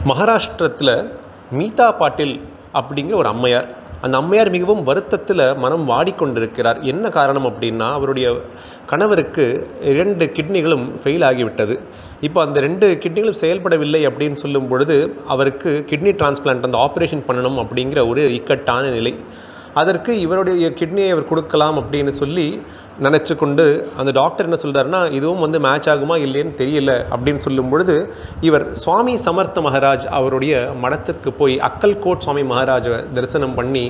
மகாராஷ்டிரத்தில் மீதா பாட்டில் அப்படிங்கிற ஒரு அம்மையார். அந்த அம்மையார் மிகவும் வருத்தத்தில் மனம் வாடிக்கொண்டிருக்கிறார். என்ன காரணம் அப்படின்னா, அவருடைய கணவருக்கு 2 கிட்னிகளும் ஃபெயில் ஆகிவிட்டது. இப்போ அந்த 2 கிட்னிகளும் செயல்படவில்லை அப்படின்னு சொல்லும் பொழுது, அவருக்கு கிட்னி டிரான்ஸ்பிளான்ட் அந்த ஆப்ரேஷன் பண்ணணும் அப்படிங்கிற ஒரு இக்கட்டான நிலை. அதற்கு இவருடைய கிட்னியை அவர் கொடுக்கலாம் அப்படின்னு சொல்லி நினச்சி கொண்டு அந்த டாக்டர் என்ன சொல்கிறாருன்னா, இதுவும் மேட்ச் ஆகுமா இல்லைன்னு தெரியல அப்படின்னு சொல்லும் பொழுது, இவர் சுவாமி சமர்த்த மகாராஜ் அவருடைய மடத்துக்கு போய் அக்கல்கோட் சுவாமி மகாராஜை தரிசனம் பண்ணி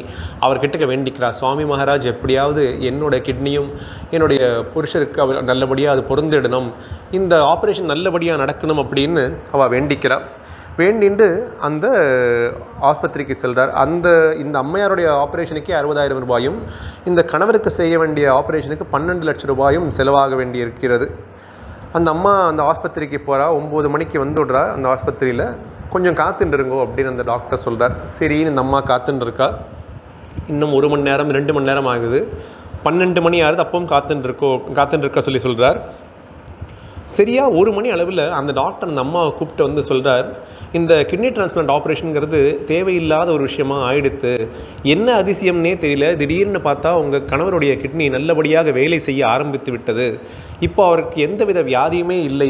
அவர்கிட்ட வேண்டிக்கிறார். சுவாமி மகாராஜ் எப்படியாவது என்னோட கிட்னியும் என்னுடைய புருஷருக்கு அவர் நல்லபடியாக அது பொருந்திடணும், இந்த ஆப்ரேஷன் நல்லபடியாக நடக்கணும் அப்படின்னு அவள் வேண்டிக்கிறார். வேண்டிண்டு அந்த ஆஸ்பத்திரிக்கு செல்கிறார். இந்த அம்மையாருடைய ஆப்ரேஷனுக்கே 60,000 ரூபாயும், இந்த கணவருக்கு செய்ய வேண்டிய ஆப்ரேஷனுக்கு 12 லட்சம் ரூபாயும் செலவாக வேண்டி இருக்கிறது. அந்த அம்மா அந்த ஆஸ்பத்திரிக்கு போகிறா. 9 மணிக்கு வந்துடுறா. அந்த ஆஸ்பத்திரியில் கொஞ்சம் காத்துட்டுருங்கோ அப்படின்னு அந்த டாக்டர் சொல்கிறார். சரின்னு இந்த அம்மா காத்துட்டு இருக்கா. இன்னும் 1 மணி நேரம் 2 மணி நேரம் ஆகுது. 12 மணி ஆகுது. அப்பவும் காத்துட்டு இருக்க சொல்கிறார். சரியாக 1 மணி அளவில் அந்த டாக்டர் அந்த அம்மாவை கூப்பிட்டு சொல்கிறார், இந்த கிட்னி டிரான்ஸ்பிளான்ட் ஆப்ரேஷனுங்கிறது தேவையில்லாத ஒரு விஷயமா ஆயிடுத்து. என்ன அதிசயம்னே தெரியல, திடீர்னு பார்த்தா உங்கள் கணவருடைய கிட்னி நல்லபடியாக வேலை செய்ய ஆரம்பித்து விட்டது. இப்போ அவருக்கு எந்தவித வியாதியுமே இல்லை.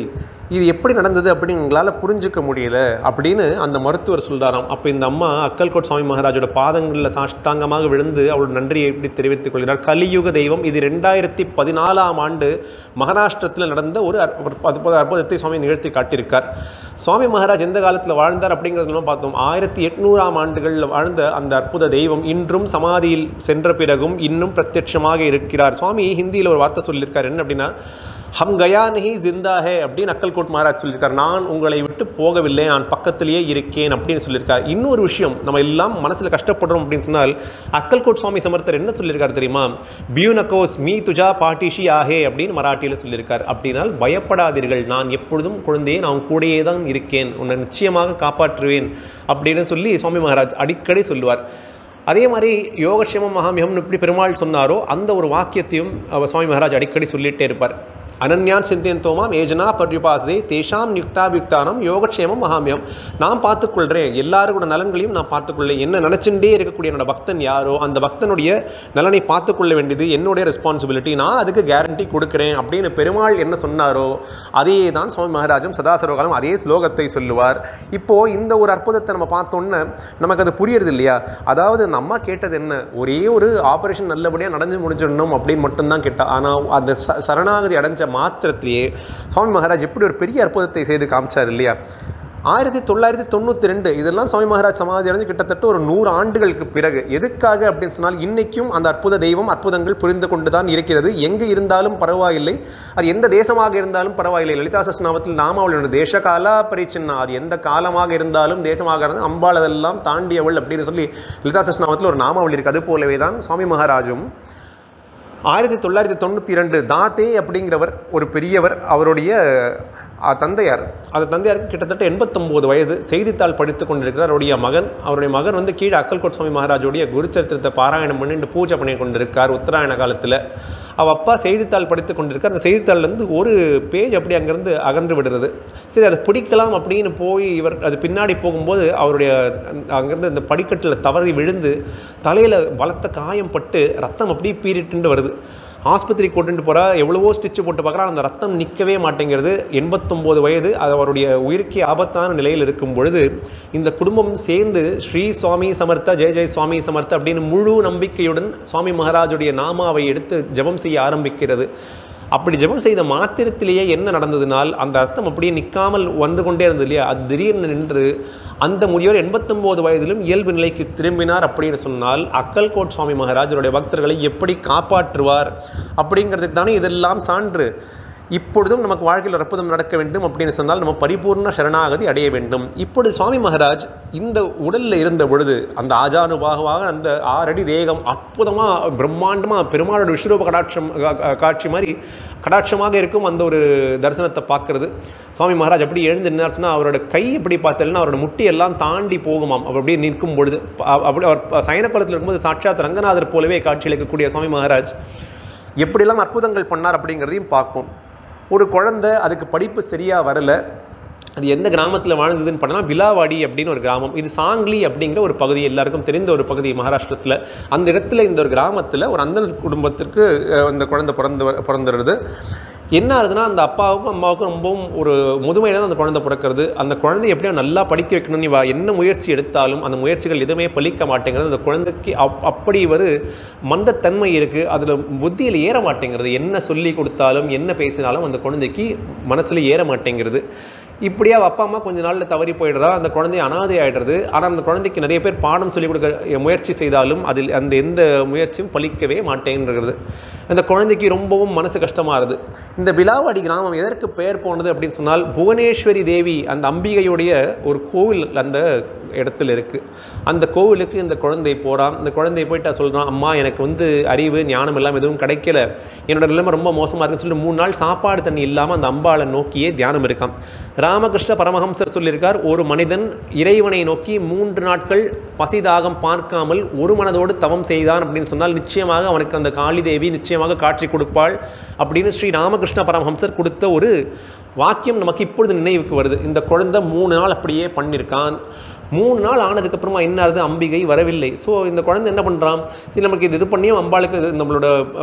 இது எப்படி நடந்தது அப்படின்னு எங்களால் புரிஞ்சிக்க முடியல அப்படின்னு அந்த மருத்துவர் சொல்கிறாராம். அப்போ இந்த அம்மா அக்கல்கோட் சுவாமி மகாராஜோட பாதங்களில் சாஷ்டாங்கமாக விழுந்து அவரோட நன்றியை எப்படி தெரிவித்துக் கொள்கிறார். கலியுக தெய்வம். இது 2014ஆம் ஆண்டு மகாராஷ்டிரத்தில் நடந்த ஒரு அற்புதத்தை சுவாமி நிகழ்த்தி காட்டியிருக்கார். சுவாமி மகாராஜ் எந்த காலத்தில் வாழ்ந்தார் அப்படிங்கிறதுலாம் பார்த்தோம். 1800ஆம் ஆண்டுகளில் வாழ்ந்த அந்த அற்புத தெய்வம் இன்றும் சமாதியில் சென்ற பிறகும் இன்னும் பிரத்யட்சமாக இருக்கிறார். சுவாமி ஹிந்தியில் ஒரு வார்த்தை சொல்லியிருக்கார். என்ன அப்படின்னா, ஹம் கயா நஹி ஜிந்தா ஹே அப்படின்னு அக்கல்கோட் மகாராஜ் சொல்லியிருக்கார். நான் உங்களை விட்டு போகவில்லை, நான் பக்கத்திலேயே இருக்கேன் அப்படின்னு சொல்லியிருக்கார். இன்னொரு விஷயம், நம்ம எல்லாம் மனசில் கஷ்டப்படுறோம் அப்படின்னு சொன்னால், அக்கல்கோட் சுவாமி சமர்த்தர் என்ன சொல்லியிருக்கார் தெரியுமா? பியூனகோஸ் மீ துஜா பாட்டிஷி ஆஹே அப்படின்னு மராட்டியில் சொல்லியிருக்கார். அப்படின்னால் பயப்படாதீர்கள், நான் எப்பொழுதும் குழந்தையே, நான் கூடையே தான் இருக்கேன், உன்னை நிச்சயமாக காப்பாற்றுவேன் அப்படின்னு சொல்லி சுவாமி மகாராஜ் அடிக்கடி சொல்லுவார். அதே மாதிரி யோகக்ஷேமம் மகாமியம்னு எப்படி பெருமாள் சொன்னாரோ அந்த ஒரு வாக்கியத்தையும் சுவாமி மகாராஜ் அடிக்கடி சொல்லிகிட்டே இருப்பார். அனன்யான் சிந்தியந்தோமாம் ஏஜனா பர்யுபாசதே தேஷாம் யுக்தாபியுக்தானம் யோகக்ஷேமம் மகாமியம். நான் பார்த்துக்கொள்கிறேன், எல்லாரோட நலன்களையும் நான் பார்த்துக்கொள்ளேன். என்ன நினச்சுட்டே இருக்கக்கூடிய என்னோட பக்தன் யாரோ அந்த பக்தனுடைய நலனை பார்த்துக்கொள்ள வேண்டியது என்னுடைய ரெஸ்பான்சிபிலிட்டி, நான் அதுக்கு கேரண்டி கொடுக்குறேன் அப்படின்னு பெருமாள் என்ன சொன்னாரோ அதே தான் சுவாமி மகாராஜும் சதாசர்வகாலம் அதே ஸ்லோகத்தை சொல்லுவார். இப்போது இந்த ஒரு அற்புதத்தை நம்ம பார்த்தோன்னே நமக்கு அது புரியுறது இல்லையா? அதாவது அந்த அம்மா கேட்டது என்ன, ஒரே ஒரு ஆப்ரேஷன் நல்லபடியாக நடந்து முடிஞ்சிடணும் அப்படின்னு மட்டும்தான் கேட்டா. ஆனால் அந்த சரணாகதி அடைஞ்ச மாத்திரத்திலேயே சுவாமி மகாராஜ் எப்படி ஒரு பெரிய அற்புதத்தை செய்து காமிச்சார் இல்லையா? 1992 இதெல்லாம் சுவாமி மகாராஜ் சமாதி அடைஞ்சு கிட்டத்தட்ட ஒரு 100 ஆண்டுகளுக்கு பிறகு. எதுக்காக அப்படின்னு சொன்னால், இன்னைக்கும் அந்த அற்புத தெய்வம் அற்புதங்கள் புரிந்து கொண்டு தான் இருக்கிறது. எங்கே இருந்தாலும் பரவாயில்லை, அது எந்த தேசமாக இருந்தாலும் பரவாயில்லை. லலிதா சஹஸ்ரநாமத்தில் நாமாவளி தேச காலா பரிச்சின்னா, அது எந்த காலமாக இருந்தாலும் தேசமாக இருந்தாலும் அம்பாள் அதெல்லாம் தாண்டியவள் அப்படின்னு சொல்லி லலிதா சஹஸ்ரநாமத்தில் ஒரு நாமாவளி இருக்குது. அது போலவே தான் சுவாமி மகாராஜும் 1992 தாத்தே அப்படிங்கிறவர் ஒரு பெரியவர், அவருடைய தந்தையார், அந்த தந்தையாருக்கு கிட்டத்தட்ட 89 வயது, செய்தித்தாள் படித்து கொண்டிருக்கிறார். அவருடைய மகன் கீழே அக்கல்கோட் சுவாமி மகாராஜோடைய குருச்சரித்திரத்தை பாராயணம் பண்ணிட்டு பூஜை பண்ணி கொண்டிருக்கார் உத்தராயண காலத்தில். அப்பா செய்தித்தாள் படித்து கொண்டிருக்கார். அந்த செய்தித்தாள்லேருந்து ஒரு பேஜ் அப்படி அங்கேருந்து அகன்று விடுறது. சரி, அதை பிடிக்கலாம் அப்படின்னு போய் இவர் அது பின்னாடி போகும்போது அவருடைய அங்கேருந்து இந்த படிக்கட்டில் தவறி விழுந்து தலையில் பலத்த காயம் பட்டு ரத்தம் அப்படியே பீறிட்டு வருது. ஆஸ்பத்திரி கொண்டு போகிறா, எவ்வளவோ ஸ்டிச்சு போட்டு பார்க்குறா, அந்த ரத்தம் நிற்கவே மாட்டேங்கிறது. 89 வயது, அது அவருடைய உயிருக்கு ஆபத்தான நிலையில் இருக்கும் பொழுது இந்த குடும்பம் சேர்ந்து ஸ்ரீ சுவாமி சமர்த்த ஜெய ஜெய் சுவாமி சமர்த்த அப்படின்னு முழு நம்பிக்கையுடன் சுவாமி மகாராஜுடைய நாமாவை எடுத்து ஜெபம் செய்ய ஆரம்பிக்கிறது. அப்படி ஜெபம் செய்த மாத்திரத்திலேயே என்ன நடந்ததுனால், அந்த அர்த்தம் அப்படியே நிற்காமல் வந்து கொண்டே இருந்தது இல்லையா? அது திடீர்னு நின்று அந்த முதியவர் 89 வயதிலும் இயல்பு நிலைக்கு திரும்பினார் அப்படின்னு சொன்னால், அக்கல்கோட் சுவாமி மகாராஜருடைய பக்தர்களை எப்படி காப்பாற்றுவார் அப்படிங்கிறதுக்கு தானே இதெல்லாம் சான்று. இப்பொழுதும் நமக்கு வாழ்க்கையில் அற்புதம் நடக்க வேண்டும் அப்படின்னு சொன்னால் நம்ம பரிபூர்ண சரணாகதி அடைய வேண்டும். இப்பொழுது சுவாமி மகாராஜ் இந்த உடலில் இருந்த பொழுது அந்த ஆஜானுபாகவாக அந்த 6 அடி தேகம் அற்புதமாக பிரம்மாண்டமாக பெருமாளோட விஸ்வரூப காட்சி மாதிரி கடாட்சமாக இருக்கும். அந்த ஒரு தரிசனத்தை பார்க்கறது சுவாமி மகாராஜ் அப்படி எழுந்து நின்னார்னா அவரோட கை எப்படி பார்த்தேன்னா அவரோட முட்டியெல்லாம் தாண்டி போகுமாம். அவர் அப்படியே நிற்கும் பொழுது அப்படி அவர் சயன கோலத்தில் இருக்கும்போது சாட்சாத் ரங்கநாதர் போலவே காட்சியளிக்கக்கூடிய சுவாமி மகாராஜ் எப்படியெல்லாம் அற்புதங்கள் பண்ணார் அப்படிங்கிறதையும் பார்ப்போம். ஒரு குழந்தை, அதுக்கு படிப்பு சரியாக வரலை, அது எந்த கிராமத்தில் வாழ்ந்ததுன்னு பார்த்தோன்னா விலாவாடி அப்படின்னு ஒரு கிராமம். இது சாங்லி அப்படிங்கிற ஒரு பகுதி, எல்லாருக்கும் தெரிந்த ஒரு பகுதி மகாராஷ்டிரத்தில். அந்த இடத்துல இந்த ஒரு கிராமத்தில் ஒரு அந்தனர் குடும்பத்திற்கு இந்த குழந்தை பிறந்துடுது. என்ன ஆகுதுன்னா, அந்த அப்பாவுக்கும் அம்மாவுக்கும் ரொம்பவும் ஒரு முதுமையில் தான் அந்த குழந்தை பிறக்கிறது. அந்த குழந்தை எப்படியோ நல்லா படிக்க வைக்கணும்னு என்ன முயற்சி எடுத்தாலும் அந்த முயற்சிகள் எதுவுமே பலிக்க மாட்டேங்கிறது. அந்த குழந்தைக்கு அப்படி ஒரு மந்தத்தன்மை இருக்குது, அதில் புத்தியில் ஏற மாட்டேங்கிறது. என்ன சொல்லி கொடுத்தாலும் என்ன பேசினாலும் அந்த குழந்தைக்கு மனசில் ஏற மாட்டேங்கிறது. இப்படியா அப்பா அம்மா கொஞ்ச நாளில் தவறி போயிடுறா, அந்த குழந்தை அனாதை ஆகிடுறது. ஆனால் அந்த குழந்தைக்கு நிறைய பேர் பாடம் சொல்லிக் கொடுக்க முயற்சி செய்தாலும் அதில் அந்த எந்த முயற்சியும் பலிக்கவே மாட்டேங்கிறது. அந்த குழந்தைக்கு ரொம்பவும் மனசு கஷ்டமாக இருக்குது. இந்த விலாவாடி கிராமம் எதற்கு பெயர் போனது அப்படின்னு சொன்னால், புவனேஸ்வரி தேவி அந்த அம்பிகையுடைய ஒரு கோவில் அந்த இடத்துல இருக்குது. அந்த கோவிலுக்கு இந்த குழந்தை போகிறான். இந்த குழந்தை போயிட்டு சொல்கிறான், அம்மா எனக்கு அறிவு ஞானம் எல்லாம் எதுவும் கிடைக்கல, என்னோட நிலைமை ரொம்ப மோசமாக இருக்குன்னு சொல்லிட்டு 3 நாள் சாப்பாடு தண்ணி இல்லாமல் அந்த அம்பாளை நோக்கியே தியானம் இருக்கான். ராமகிருஷ்ண பரமஹம்சர் சொல்லியிருக்கார், ஒரு மனிதன் இறைவனை நோக்கி 3 நாட்கள் பசிதாகம் பார்க்காமல் ஒரு மனதோடு தவம் செய்தான் அப்படின்னு சொன்னால் நிச்சயமாக அவனுக்கு அந்த காளி தேவி நிச்சயமாக காட்சி கொடுப்பாள் அப்படின்னு ஸ்ரீ ராமகிருஷ்ண பரமஹம்சர் கொடுத்த ஒரு வாக்கியம் நமக்கு இப்பொழுது நினைவுக்கு வருது. இந்த குழந்தை 3 நாள் அப்படியே பண்ணியிருக்கான். 3 நாள் ஆனதுக்கப்புறமா என்ன ஆகுது, அம்பிகை வரவில்லை. ஸோ இந்த குழந்தை என்ன பண்ணுறான், இது நமக்கு இது பண்ணியும் அம்பாளுக்கு நம்மளோட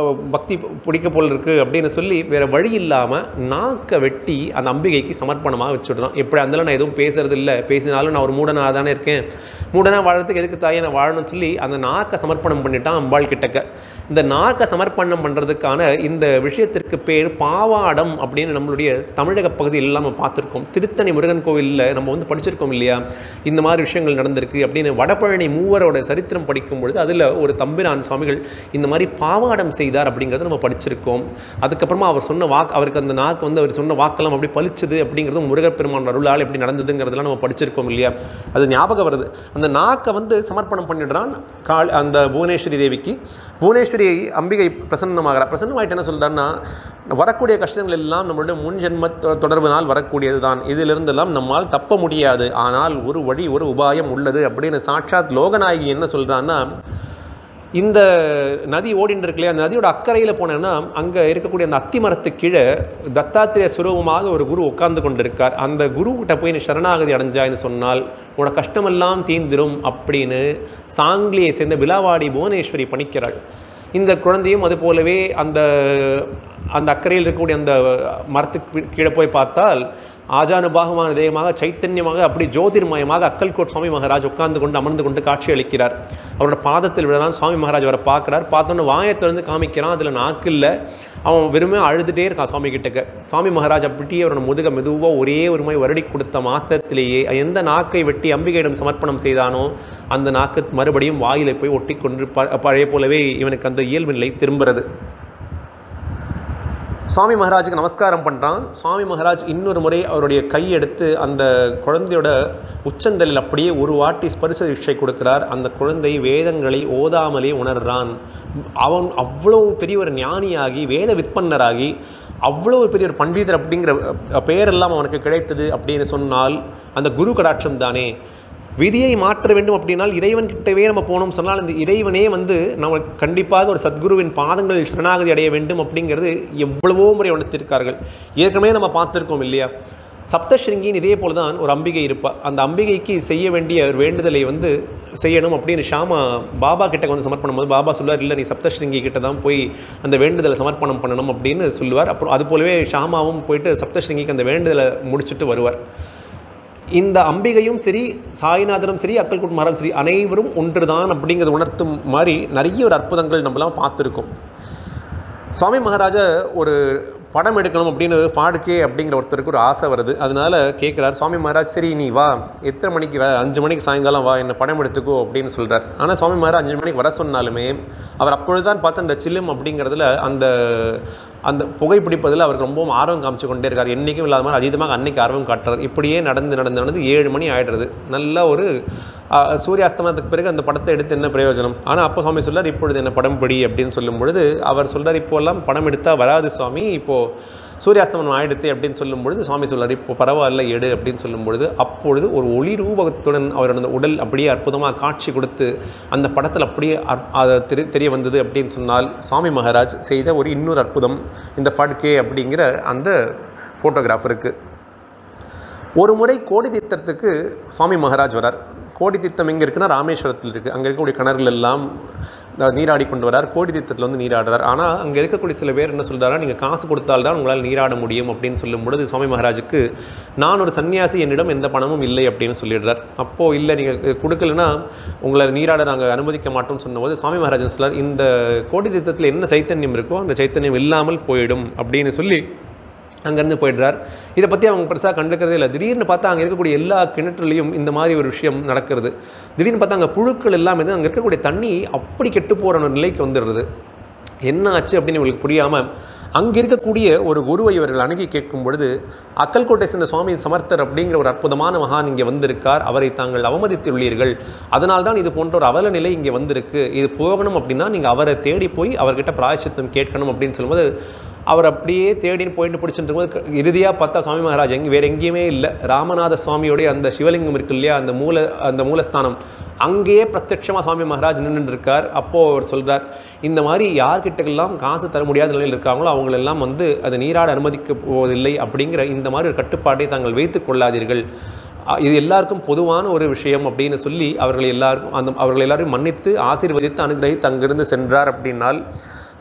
பக்தி பிடிக்க போல் இருக்குது அப்படின்னு சொல்லி வேறு வழி இல்லாமல் நாக்கை வெட்டி அந்த அம்பிகைக்கு சமர்ப்பணமாக வச்சுடுறான். எப்படி இருந்தாலும் நான் எதுவும் பேசுறது இல்லை, பேசினாலும் நான் ஒரு மூடனாக தானே இருக்கேன், மூடனாக வாழறதுக்கு எதுக்கு தாயை நான் வாழணும்னு சொல்லி அந்த நாக்கை சமர்ப்பணம் பண்ணிட்டான் அம்பாள் கிட்டக்க. இந்த நாக்கை சமர்ப்பணம் பண்ணுறதுக்கான இந்த விஷயத்திற்கு பேர் பாவாடம் அப்படின்னு நம்மளுடைய தமிழக பகுதியில் நம்ம பார்த்துருக்கோம். திருத்தணி முருகன் கோவிலில் நம்ம படிச்சிருக்கோம் இல்லையா, இந்த மாதிரி விஷயங்கள் நடந்திருக்கு அப்படின்னு. வடபழனி மூவரோட சரித்திரம் படிக்கும் பொழுது அதில் ஒரு தம்பிரான் சுவாமிகள் இந்த மாதிரி பாவாடம் செய்தார் அப்படிங்கிறத நம்ம படிச்சிருக்கோம். அதுக்கப்புறமா அவர் சொன்ன அவருக்கு அந்த நாக்கு அவர் சொன்ன வாக்கெல்லாம் அப்படி பலிச்சது அப்படிங்கிறது முருகப்பெருமான் அருளால் எப்படி நடந்ததுங்கிறதெல்லாம் நம்ம படிச்சிருக்கோம் இல்லையா. அது ஞாபகம் வருது. அந்த நாக்கை சமர்ப்பணம் பண்ணிடுறான் அந்த புவனேஸ்வரி தேவிக்கு. புவனேஸ்வரி அம்பிகை பிரசன்னமாயிட்டு என்ன சொல்றான்னா, வரக்கூடிய கஷ்டங்கள் எல்லாம் நம்மளுடைய முன் ஜென்ம தொடர்பினால் வரக்கூடியது தான், இதிலிருந்தெல்லாம் நம்மால் தப்ப முடியாது, ஆனால் ஒரு வழி ஒரு உபாயம் உள்ளது அப்படின்னு சாட்சாத் லோகநாயகி என்ன சொல்றான்னா, இந்த நதி ஓடின்னு இருக்கு இல்லையா, அந்த நதியோட அக்கறையில் போனேன்னா அங்கே இருக்கக்கூடிய அந்த அத்தி மரத்துக்கு கீழே தத்தாத்திரேய சுரூபமாக ஒரு குரு உட்கார்ந்து கொண்டு இருக்கார். அந்த குருக்கிட்ட போய் நீ சரணாகதி அடைஞ்சான்னு சொன்னால் உனக்கு கஷ்டமெல்லாம் தீந்திரும் அப்படின்னு சாங்கிலியை சேர்ந்த விலாவாடி புவனேஸ்வரி பணிக்கிறாள். இந்த குழந்தையும் அது போலவே அந்த அந்த அக்கறையில் இருக்கக்கூடிய அந்த மரத்துக்கு கீழே போய் பார்த்தால் ஆஜானுபாகமான தெய்வமாக சைத்தன்யமாக அப்படி ஜோதிர்மயமாக அக்கல்கோட் சுவாமி மகாராஜ் உட்கார்ந்து கொண்டு அமர்ந்து கொண்டு காட்சி அளிக்கிறார். அவரோட பாதத்தில் விழலாம். சுவாமி மகாராஜ் அவரை பார்க்குறார். பார்த்தோன்னு வாயத்திலிருந்து காமிக்கிறான், அதில் நாக்கு இல்லை. அவன் வெறுமே அழுதுகிட்டே இருக்கான் சுவாமி கிட்டக்க. சுவாமி மகாராஜ் அப்படியே அவரோட முதுக மெதுவாக ஒரே ஒரு மாதிரி வருடி கொடுத்த மாத்திரத்திலேயே எந்த நாக்கை வெட்டி அம்பிகையிடம் சமர்ப்பணம் செய்தானோ அந்த நாக்கு மறுபடியும் வாயிலை போய் ஒட்டி கொண்டு பழைய போலவே இவனுக்கு அந்த இயல்பு நிலை திரும்புறது. சுவாமி மகாராஜுக்கு நமஸ்காரம் பண்ணுறான். சுவாமி மகாராஜ் இன்னொரு முறை அவருடைய கையெடுத்து அந்த குழந்தையோட உச்சந்தலில் அப்படியே ஒரு வாட்டி ஸ்பரிச தீட்சை கொடுக்கிறார். அந்த குழந்தை வேதங்களை ஓதாமலே உணர்றான். அவன் அவ்வளோ பெரிய ஒரு ஞானியாகி வேத விற்பன்னராகி அவ்வளோ பெரிய ஒரு பண்டிதர் அப்படிங்கிற பெயரெல்லாம் அவனுக்கு கிடைத்தது அப்படின்னு சொன்னால் அந்த குரு கடாட்சம் தானே. விதியை மாற்ற வேண்டும் அப்படின்னால் இறைவன் கிட்டவே நம்ம போனோம் சொன்னால் அந்த இறைவனே நம்ம கண்டிப்பாக ஒரு சத்குருவின் பாதங்களில் சரணாகதி அடைய வேண்டும் அப்படிங்கிறது எவ்வளவோ முறை உணர்த்திருக்கார்கள். ஏற்கனவே நம்ம பார்த்துருக்கோம் இல்லையா, சப்தஸ்ருங்கின்னு இதே போல தான் ஒரு அம்பிகை இருப்பாள். அந்த அம்பிகைக்கு செய்ய வேண்டிய ஒரு வேண்டுதலை செய்யணும் அப்படின்னு ஷாமா பாபா கிட்ட சமர்ப்பணம் போது பாபா சொல்லுவார், இல்லை நீ சப்தஸ்ருங்கி கிட்ட தான் போய் அந்த வேண்டுதலை சமர்ப்பணம் பண்ணணும் அப்படின்னு சொல்லுவார். அப்புறம் அது போலவே ஷாமாவும் போயிட்டு சப்தஸ்ருங்கிக்கு அந்த வேண்டுதலை முடிச்சுட்டு வருவார். இந்த அம்பிகையும் சரி, சாய்நாதரும் சரி, அக்கல்கோட் மரம் சரி, அனைவரும் ஒன்றுதான் அப்படிங்கிறது உணர்த்தும் மாதிரி நிறைய ஒரு அற்புதங்கள் நம்மளாம் பார்த்துருக்கோம். சுவாமி மகாராஜா ஒரு படம் எடுக்கணும் அப்படின்னு ஃபாடுகே அப்படிங்கிற ஒருத்தருக்கு ஒரு ஆசை வருது. அதனால கேட்குறாரு சுவாமி மகாராஜ், சரி நீ வா, எத்தனை மணிக்கு வா, 5 மணிக்கு சாயங்காலம் வா, என்ன படம் எடுத்துக்கோ அப்படின்னு சொல்கிறார். ஆனால் சுவாமி மகாராஜ் 5 மணிக்கு வர சொன்னாலுமே அவர் அப்பொழுதுதான் பார்த்து அந்த சில்லம் அப்படிங்கிறதுல அந்த அந்த புகைப்பிடிப்பதில் அவருக்கு ரொம்பவும் ஆர்வம் காமிச்சு கொண்டே இருக்கார். என்றைக்கும் இல்லாத மாதிரி அதீதமாக அன்னைக்கு ஆர்வம் காட்டுறார். இப்படியே நடந்து 7 மணி ஆகிடுறது. நல்ல ஒரு சூரியாஸ்தமனத்துக்கு பிறகு அந்த படத்தை எடுத்து என்ன பிரயோஜனம். ஆனால் அப்போ சுவாமி சொல்கிறார், இப்பொழுது என்ன படம் பிடி அப்படின்னு சொல்லும் பொழுது அவர் சொல்கிறார், இப்போல்லாம் படம் எடுத்தால் வராது சுவாமி, இப்போது சூரியாஸ்தமனம் ஆயிடுத்து அப்படின்னு சொல்லும் பொழுது சுவாமி சொல்கிறார், இப்போ பரவாயில்ல எடு அப்படின்னு சொல்லும் பொழுது அப்பொழுது ஒரு ஒளி ரூபத்துடன் அவரோட உடல் அப்படியே அற்புதமாக காட்சி கொடுத்து அந்த படத்தில் அப்படியே அதை தெரிய வந்தது அப்படின்னு சொன்னால் சுவாமி மகாராஜ் செய்த ஒரு இன்னொரு அற்புதம் இந்த ஃபாடுகே அப்படிங்கிற அந்த ஃபோட்டோகிராஃபருக்கு. ஒரு முறை கோடி தீர்த்தத்துக்கு சுவாமி மகாராஜ் வரார். கோடி தீர்த்தம் எங்கே இருக்குன்னா ராமேஸ்வரத்தில் இருக்குது. அங்கே இருக்கக்கூடிய கிணறுல எல்லாம் நீராடி கொண்டு வரார். கோடி தீர்த்தத்தில் வந்து நீராடுறார். ஆனால் அங்கே இருக்கக்கூடிய சில பேர் என்ன சொல்கிறாரா, நீங்கள் காசு கொடுத்தால்தான் உங்களால் நீராட முடியும் அப்படின்னு சொல்லும் பொழுது சுவாமி மகாராஜுக்கு நான் ஒரு சன்னியாசி, என்னிடம் எந்த பணமும் இல்லை அப்படின்னு சொல்லிடுறார். அப்போது இல்லை நீங்கள் கொடுக்கலன்னா உங்களை நீராட நாங்கள் அனுமதிக்க மாட்டோம்னு சொன்னபோது சுவாமி மகாராஜன் சொல்கிறார், இந்த கோடி தீர்த்தத்தில் என்ன சைத்தன்யம் இருக்கோ அந்த சைத்தன்யம் இல்லாமல் போயிடும் அப்படின்னு சொல்லி அங்கேருந்து போயிடுறார். இதை பற்றி அவங்க பெருசாக கண்டுக்கிறதே இல்லை. திடீர்னு பார்த்தா அங்கே இருக்கக்கூடிய எல்லா கிணற்றுலையும் இந்த மாதிரி ஒரு விஷயம் நடக்கிறது. திடீர்னு பார்த்தா அங்கே புழுக்கள் எல்லாம் அங்கே இருக்கக்கூடிய தண்ணி அப்படி கெட்டு போகிற ஒரு நிலைக்கு வந்துடுறது. என்ன ஆச்சு அப்படின்னு இவங்களுக்கு புரியாமல் அங்கே இருக்கக்கூடிய ஒரு குருவை இவர்கள் அணுகி கேட்கும் பொழுது, அக்கல்கோட்டை சேர்ந்த சுவாமி சமர்த்தர் அப்படிங்கிற ஒரு அற்புதமான மகான் இங்கே வந்திருக்கார், அவரை தாங்கள் அவமதித்துள்ளீர்கள், அதனால்தான் இது போன்ற ஒரு அவல நிலை இங்கே வந்திருக்கு, இது போகணும் அப்படின்னா நீங்கள் அவரை தேடி போய் அவர்கிட்ட பிராயச்சித்தம் கேட்கணும் அப்படின்னு சொல்லும்போது அவர் அப்படியே தேடின்னு போயிட்டு பிடிச்சிட்டு இருக்கும்போது இறுதியாக பார்த்தா சுவாமி மகாராஜ் வேறு எங்கேயுமே இல்லை, ராமநாத சுவாமியோடைய அந்த சிவலிங்கம் இருக்கு இல்லையா, அந்த மூலஸ்தானம் அங்கேயே பிரத்யட்சமாக சுவாமி மகாராஜ் நின்று இருக்கார். அப்போது அவர் சொல்கிறார், இந்த மாதிரி யார்கிட்டக்கெல்லாம் காசு தர முடியாத நிலையில் இருக்காங்களோ அவங்களெல்லாம் வந்து அதை நீராட அனுமதிக்க போவதில்லை அப்படிங்கிற இந்த மாதிரி ஒரு கட்டுப்பாட்டை தாங்கள் வைத்து கொள்ளாதீர்கள், இது எல்லாருக்கும் பொதுவான ஒரு விஷயம் அப்படின்னு சொல்லி அவர்கள் எல்லாரையும் மன்னித்து ஆசீர்வதித்து அனுகிரகித்து அங்கிருந்து சென்றார். அப்படின்னால்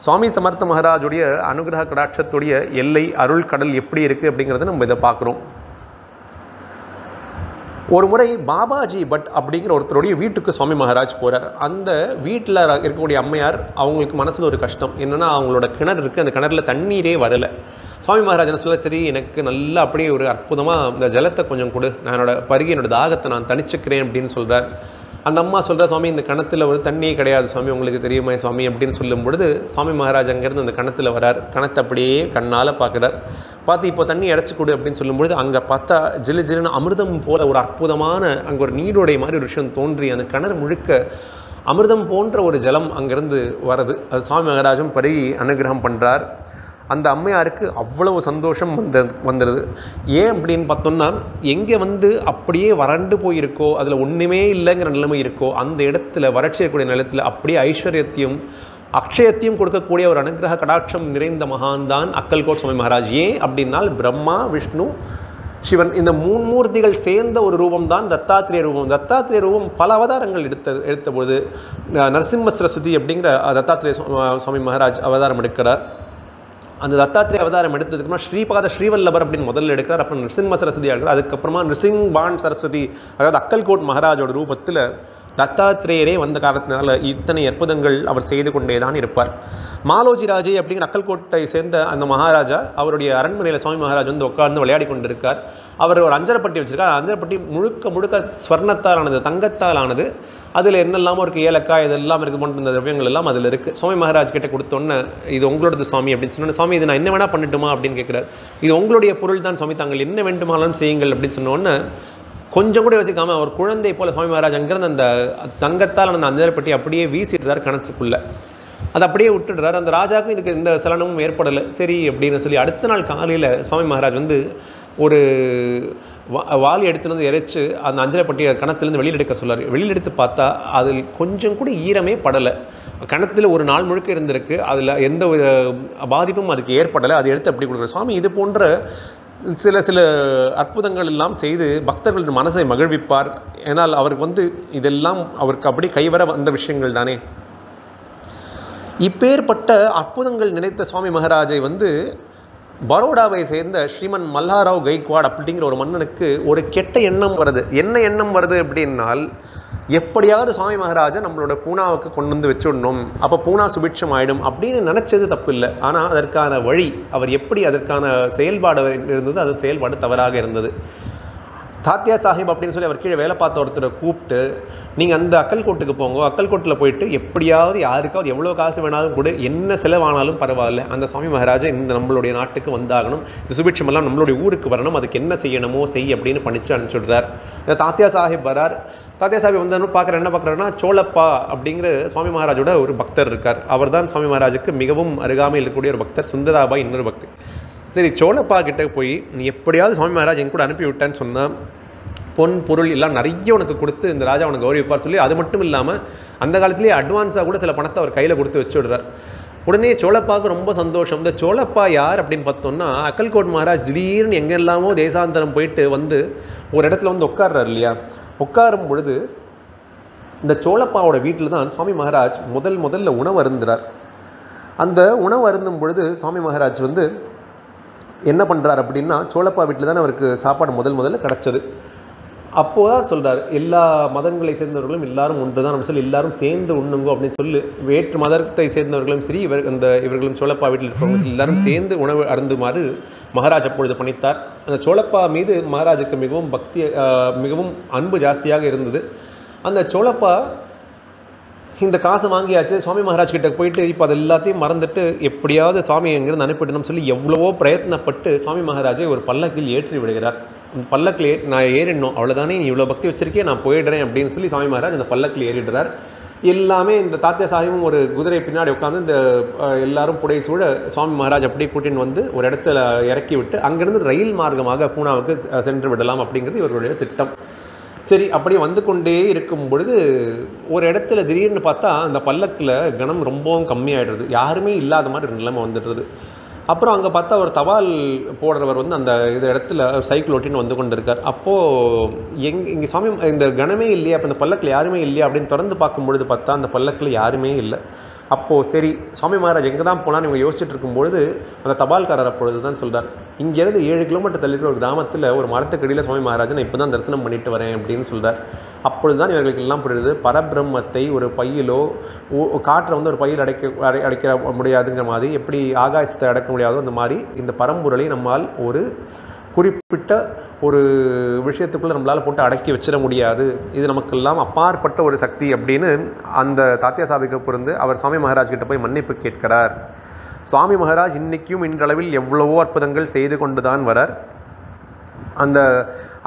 சுவாமி சமர்த்த மகாராஜுடைய அனுகிரக கடாட்சத்துடைய எல்லை அருள் கடல் எப்படி இருக்குது அப்படிங்கிறத நம்ம இதை பார்க்குறோம். ஒரு முறை பாபாஜி பட் அப்படிங்கிற ஒருத்தருடைய வீட்டுக்கு சுவாமி மகாராஜ் போகிறார். அந்த வீட்டில் இருக்கக்கூடிய அம்மையார் அவங்களுக்கு மனசில் ஒரு கஷ்டம் என்னென்னா, அவங்களோட கிணறு இருக்குது, அந்த கிணறுல தண்ணீரே வரலை. சுவாமி மகாராஜ் என்ன சொல்ல, சரி எனக்கு நல்லா அப்படியே ஒரு அற்புதமாக இந்த ஜலத்தை கொஞ்சம் கொடு, நான் என்னோட தாகத்தை நான் தணிச்சுக்கிறேன் அப்படின்னு சொல்கிறார். அந்த அம்மா சொல்கிற, சுவாமி இந்த கிணத்துல ஒரு தண்ணியே கிடையாது சுவாமி, உங்களுக்கு தெரியுமா சுவாமி அப்படின்னு சொல்லும் பொழுது சுவாமி மகாராஜ் அங்கேருந்து அந்த கிணத்துல வரார். கிணத்தை அப்படியே கண்ணால் பார்க்குறார். பார்த்து இப்போ தண்ணி இறச்சி கொடு அப்படின்னு சொல்லும்பொழுது அங்கே பார்த்தா ஜிலு ஜிலுன்னு அமிர்தம் போல ஒரு அற்புதமான அங்கே ஒரு நீரோடைய மாதிரி ஒரு விஷயம் தோன்றி அந்த கிணறு முழுக்க அமிர்தம் போன்ற ஒரு ஜலம் அங்கேருந்து வருது. அது சுவாமி மகாராஜும் பருகி அனுகிரகம் பண்ணுறார். அந்த அம்மையாருக்கு அவ்வளவு சந்தோஷம் வந்துடுது. ஏன் அப்படின்னு பார்த்தோம்னா, எங்கே வந்து அப்படியே வறண்டு போயிருக்கோ, அதில் ஒன்றுமே இல்லைங்கிற நிலைமை இருக்கோ, அந்த இடத்துல வறட்சி இருக்கக்கூடிய நிலத்தில் அப்படியே ஐஸ்வர்யத்தையும் அக்ஷயத்தையும் கொடுக்கக்கூடிய ஒரு அனுகிரக கடாட்சம் நிறைந்த மகான் தான் அக்கல்கோட் சுவாமி மகாராஜ். ஏன் அப்படின்னால் பிரம்மா, விஷ்ணு, சிவன் இந்த மூர்த்திகள் சேர்ந்த ஒரு ரூபம் தான் தத்தாத்திரேய ரூபம். தத்தாத்திரேய ரூபம் பல அவதாரங்கள் எடுத்தபொழுது நரசிம்ம சரஸ்வதி அப்படிங்கிற தத்தாத்திரேய சுவாமி மகாராஜ் அவதாரம் எடுக்கிறார். அந்த தத்தாத்திரேய அவதாரம் எடுத்ததுக்கப்புறமா ஸ்ரீபாத ஸ்ரீவல்லபர் அப்படின்னு முதல்ல எடுக்கிறார். அப்புறம் நிருசிம்ம சரஸ்வதி எடுக்கிறார். அதுக்கப்புறமா நிருசிங்பான் சரஸ்வதி, அதாவது அக்கல்கோட் மகாராஜோட ரூபத்தில் தத்தாத்திரேயரே வந்த காரணத்தினால இத்தனை அற்புதங்கள் அவர் செய்து கொண்டே தான் இருப்பார். மாலோஜி ராஜே அப்படிங்கிற அக்கல்கோட்டை சேர்ந்த அந்த மகாராஜா அவருடைய அரண்மனையில் சுவாமி மகாராஜ் வந்து உட்கார்ந்து விளையாடி கொண்டிருக்கார். அவர் ஒரு அஞ்சரப்பட்டி வச்சிருக்கார். அஞ்சரப்பட்டி முழுக்க ஸ்வர்ணத்தால் ஆனது, தங்கத்தால் ஆனது. அதில் என்னெல்லாமோ இருக்குது, ஏலக்காய் இதெல்லாம் இருக்குது, போன்ற இந்த திரவியங்கள் எல்லாம் அதில் இருக்குது. சுவாமி மகாராஜ் கிட்ட கொடுத்தோன்னே இது உங்களோடது சுவாமி அப்படின்னு சொன்னோன்னே, சுவாமி இது நான் என்ன வேணால் பண்ணட்டுமா அப்படின்னு கேட்குறாரு. இது உங்களுடைய பொருள் தான் சுவாமி, தாங்கள் என்ன வேண்டுமானாலும் செய்யுங்கள் அப்படின்னு சொன்னோன்னே கொஞ்சம் கூட யோசிக்காமல் அவர் குழந்தை போல சுவாமி மகாராஜ் அங்கிருந்து அந்த தங்கத்தால் அந்த அஞ்சரப்பட்டி அப்படியே வீசிடுறார் கிணத்துக்குள்ளே. அதை அப்படியே விட்டுடுறார். அந்த ராஜாவுக்கும் இதுக்கு எந்த சலனமும் ஏற்படலை. சரி அப்படின்னு சொல்லி அடுத்த நாள் காலையில் சுவாமி மகாராஜ் வந்து ஒரு வாளி எடுத்துட்டு வந்து இறைச்சி அந்த அஞ்சரைப்பட்டியை கணத்துலேருந்து வெளியில் எடுக்க சொல்லார். வெளியில் எடுத்து பார்த்தா அதில் கொஞ்சம் கூட ஈரமே படலை. கணத்தில் ஒரு நாள் முழுக்க இருந்திருக்கு, அதில் எந்த ஒரு பாதிப்பும் அதுக்கு ஏற்படலை. அதை எடுத்து அப்படி கொடுக்குற சுவாமி இது போன்ற சில அற்புதங்கள் எல்லாம் செய்து பக்தர்களின் மனசை மகிழ்விப்பார். ஏன்னால் அவருக்கு வந்து இதெல்லாம் அவருக்கு அப்படி கைவர வந்த விஷயங்கள் தானே. இப்பேற்பட்ட அற்புதங்கள் நினைத்த சுவாமி மகாராஜை வந்து பரோடாவை சேர்ந்த ஸ்ரீமன் மல்லாராவ் கைக்வாட் அப்படிங்கிற ஒரு மன்னனுக்கு ஒரு கெட்ட எண்ணம் வருது. என்ன எண்ணம் வருது அப்படின்னால், எப்படியாவது சுவாமி மகாராஜை நம்மளோட பூனாவுக்கு கொண்டு வந்து வச்சுடணும், அப்போ பூனா சுபிட்சம் ஆகிடும் அப்படின்னு நினச்சது தப்பு இல்லை. ஆனால் அதற்கான வழி, அவர் எப்படி அதற்கான செயல்பாடு இருந்தது, அது செயல்பாடு தவறாக இருந்தது. தாத்தியா சாஹிப் அப்படின்னு சொல்லி அவர் கீழே வேலை பார்த்த ஒருத்தரை கூப்பிட்டு, நீங்கள் அந்த அக்கல்கோட்டுக்கு போங்க, அக்கல்கோட்டில் போயிட்டு எப்படியாவது யாருக்காவது எவ்வளோ காசு வேணாலும் கூட, என்ன செலவானாலும் பரவாயில்ல, அந்த சுவாமி மகாராஜா இந்த நம்மளுடைய நாட்டுக்கு வந்தாகணும், இந்த சுபிட்சமெல்லாம் நம்மளுடைய ஊருக்கு வரணும், அதுக்கு என்ன செய்யணுமோ செய் அப்படின்னு பண்ணிச்சு அனுப்பிச்சுடுறார். தாத்தியா சாஹிப் வரார். தாத்தியா சாஹிப் வந்து என்ன பார்க்குறாருன்னா, சோழப்பா அப்படிங்கிற சுவாமி மகாராஜோட ஒரு பக்தர் இருக்கார். அவர் தான் சுவாமி மகாராஜுக்கு மிகவும் அருகாமையில் இருக்கக்கூடிய ஒரு பக்தர். சுந்தராபாய் இன்னொரு பக்தர். சரி, சோழப்பா கிட்டே போய் நீ எப்படியாவது சுவாமி மகாராஜ் என் கூட அனுப்பி விட்டேன்னு சொன்னால் பொன் பொருள் எல்லாம் நிறைய உனக்கு கொடுத்து இந்த ராஜா உனக்கு கௌரவிப்பார் சொல்லி, அது மட்டும் இல்லாமல் அந்த காலத்திலேயே அட்வான்ஸாக கூட சில பணத்தை அவர் கையில் கொடுத்து வச்சு விடுறார். உடனே சோழப்பாவுக்கு ரொம்ப சந்தோஷம். இந்த சோழப்பா யார் அப்படின்னு பார்த்தோம்னா, அக்கல்கோட் மகாராஜ் திடீர்னு எங்கெல்லாமோ தேசாந்தரம் போயிட்டு வந்து ஒரு இடத்துல வந்து உட்கார்றாரு இல்லையா. உட்காரும் பொழுது இந்த சோழப்பாவோட வீட்டில் தான் சுவாமி மகாராஜ் முதல்ல உணவு அருந்துறார். அந்த உணவு அருந்தும் பொழுது சுவாமி மகாராஜ் வந்து என்ன பண்ணுறார் அப்படின்னா, சோழப்பா வீட்டில் தானே அவருக்கு சாப்பாடு முதல்ல கிடச்சது. அப்போது தான் சொல்கிறார், எல்லா மதங்களை சேர்ந்தவர்களும் எல்லாரும் ஒன்று தான் அப்படின்னு சொல்லி எல்லாரும் சேர்ந்து உண்ணுங்கோ அப்படின்னு சொல்லி, வேற்று மதத்தை சேர்ந்தவர்களும் சரி இவர்களும் சோழப்பா வீட்டில் இருக்கிறவங்க எல்லாரும் சேர்ந்து உணவு அருந்துமாறு மகாராஜ் அப்பொழுது பணித்தார். அந்த சோழப்பா மீது மகாராஜுக்கு மிகவும் அன்பு ஜாஸ்தியாக இருந்தது. அந்த சோழப்பா இந்த காசு வாங்கியாச்சு, சுவாமி மகாராஜ் கிட்ட போயிட்டு இப்போ அது எல்லாத்தையும் மறந்துட்டு எப்படியாவது சுவாமி எங்கிருந்து அனுப்பிடணும்னு சொல்லி எவ்வளவோ பிரயத்னப்பட்டு சுவாமி மகாராஜை ஒரு பல்லக்கில் ஏற்றி விடுகிறார். பல்லக்கில் நான் ஏறிடணும், அவ்வளோதானே, நீ இவ்வளோ பக்தி வச்சிருக்கே, நான் போயிடுறேன் அப்படின்னு சொல்லி சுவாமி மகாராஜ் அந்த பல்லக்கில் ஏறிடுறார். எல்லாமே இந்த தாத்தியா சாஹிபும் ஒரு குதிரை பின்னாடி உட்காந்து இந்த எல்லாரும் புடை சூழ சுவாமி மகாராஜ் அப்படியே கூட்டின்னு வந்து ஒரு இடத்துல இறக்கி விட்டு அங்கிருந்து ரயில் மார்க்கமாக பூனாவுக்கு சென்று விடலாம் அப்படிங்கிறது இவர்களுடைய திட்டம். சரி, அப்படி வந்து கொண்டே இருக்கும் பொழுது ஒரு இடத்துல திடீர்னு பார்த்தா அந்த பல்லக்கில் கணம் ரொம்பவும் கம்மியாயிடுறது, யாருமே இல்லாத மாதிரி நிலைமை வந்துடுறது. அப்புறம் அங்கே பார்த்தா ஒரு தபால் போடுறவர் வந்து அந்த இடத்துல சைக்கிள் ஓட்டின்னு வந்து கொண்டு இருக்கார். அப்போது இங்கே சுவாமி இந்த கணமே இல்லையா, அப்போ இந்த பல்லக்கில் யாருமே இல்லையா அப்படின்னு திறந்து பார்க்கும் பொழுது பார்த்தா அந்த பல்லக்கில் யாருமே இல்லை. அப்போது சரி, சுவாமி மகாராஜ் எங்கே தான் போனான்னு இவங்க யோசிச்சுட்டு இருக்கும்பொழுது அந்த தபால்காரர் அப்பொழுது தான் சொல்கிறார், இங்கேருந்து 7 கிலோமீட்டர் தள்ளி ஒரு கிராமத்தில் ஒரு மரத்துக்கடியில் சுவாமி மகாராஜ் நான் இப்போ தான் தரிசனம் பண்ணிட்டு வரேன் அப்படின்னு சொல்கிறார். அப்பொழுது தான் இவர்களுக்கு எல்லாம் புரியுது, பரபிரம்மத்தை ஒரு பையிலோ காற்றை வந்து ஒரு பையில் அடைக்க முடியாதுங்கிற மாதிரி, எப்படி ஆகாசத்தை அடக்க முடியாதோ அந்த மாதிரி இந்த பரம்பொருளை நம்மால் ஒரு குறிப்பிட்ட ஒரு விஷயத்துக்குள்ளே நம்மளால் போட்டு அடக்கி வச்சிட முடியாது, இது நமக்கெல்லாம் அப்பாற்பட்ட ஒரு சக்தி அப்படின்னு அந்த தாத்தியா சாபிக்கு புரிந்து அவர் சுவாமி மகாராஜ் கிட்ட போய் மன்னிப்பு கேட்கிறார். சுவாமி மகாராஜ் இன்றைக்கும் இன்றளவில் எவ்வளவோ அற்புதங்கள் செய்து கொண்டு தான் வரார். அந்த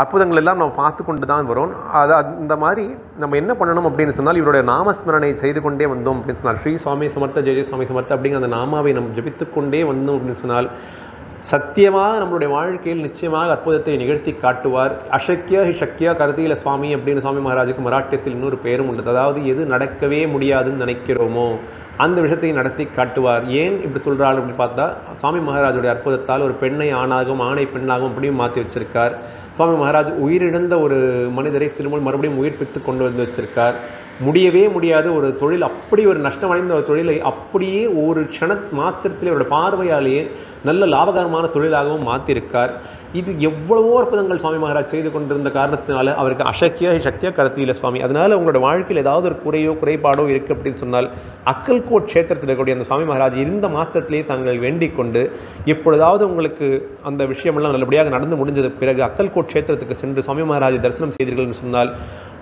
அற்புதங்கள் எல்லாம் நம்ம பார்த்து கொண்டு தான் வரோம். அந்த மாதிரி நம்ம என்ன பண்ணணும் அப்படின்னு சொன்னால், இவருடைய நாமஸ்மரணை செய்து கொண்டே வந்தோம் அப்படின்னு சொன்னால், ஸ்ரீ சுவாமி சமர்த்த ஜெய சுவாமி சமர்த்த அப்படிங்கிற அந்த நாமாவை நம்ம ஜபித்து கொண்டே வந்தோம் அப்படின்னு சொன்னால் சத்தியமாக நம்மளுடைய வாழ்க்கையில் நிச்சயமாக அற்புதத்தை நிகழ்த்தி காட்டுவார். அசக்கிய சக்கியா கருதியில சுவாமி அப்படின்னு சுவாமி மகாராஜுக்கு மராட்டியத்தில் இன்னொரு பெயரும் உள்ளது. அதாவது எது நடக்கவே முடியாதுன்னு நினைக்கிறோமோ அந்த விஷயத்தை நடத்தி காட்டுவார். ஏன் இப்படி சொல்கிறாள் அப்படின்னு பார்த்தா, சுவாமி மகாராஜுடைய அற்புதத்தால் ஒரு பெண்ணை ஆணாகவும் ஆணை பெண்ணாகவும் அப்படியும் மாற்றி வச்சிருக்கார். சுவாமி மகாராஜ் உயிரிழந்த ஒரு மனிதரை திரும்ப மறுபடியும் உயிர்ப்பித்து கொண்டு வந்து வச்சிருக்கார். முடியவே முடியாத ஒரு தொழில், அப்படி ஒரு நஷ்டம் அடைந்த ஒரு தொழிலை அப்படியே ஒரு க்ஷண மாத்திரத்திலே அவருடைய பார்வையாலேயே நல்ல லாபகரமான தொழிலாகவும் மாற்றிருக்கார். இது எவ்வளவோ அற்புதங்கள் சுவாமி மகாராஜ் செய்து கொண்டிருந்த காரணத்தினால அவருக்கு அசக்கிய சக்தியா கருத்தியில சுவாமி. அதனால உங்களோட வாழ்க்கையில் ஏதாவது ஒரு குறைபாடோ இருக்குது அப்படின்னு சொன்னால், அக்கல்கோட் க்ஷேத்திரத்தில் இருக்கக்கூடிய அந்த சுவாமி மகாராஜ் இருந்த மாத்திரத்திலே தாங்கள் வேண்டிக் கொண்டு, எப்பொழுதாவது உங்களுக்கு அந்த விஷயமெல்லாம் நல்லபடியாக நடந்து முடிஞ்சது பிறகு அக்கல்கோட் க்ஷேத்திரத்துக்கு சென்று சுவாமி மகாராஜை தரிசனம் செய்தீர்கள் என்று சொன்னால்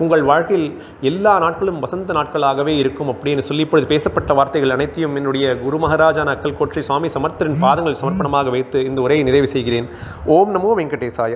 உங்கள் வாழ்க்கையில் எல்லா நாட்களும் வசந்த நாட்களாகவே இருக்கும் அப்படின்னு சொல்லி இப்பொழுது பேசப்பட்ட வார்த்தைகள் அனைத்தையும் என்னுடைய குரு மகாராஜான அக்கல்கோட் ஸ்ரீ சுவாமி சமர்த்தரின் பாதங்கள் சமர்ப்பணமாக வைத்து இந்த உரையை நிறைவு செய்கிறேன். ஓம் நமோ வெங்கடேசாய.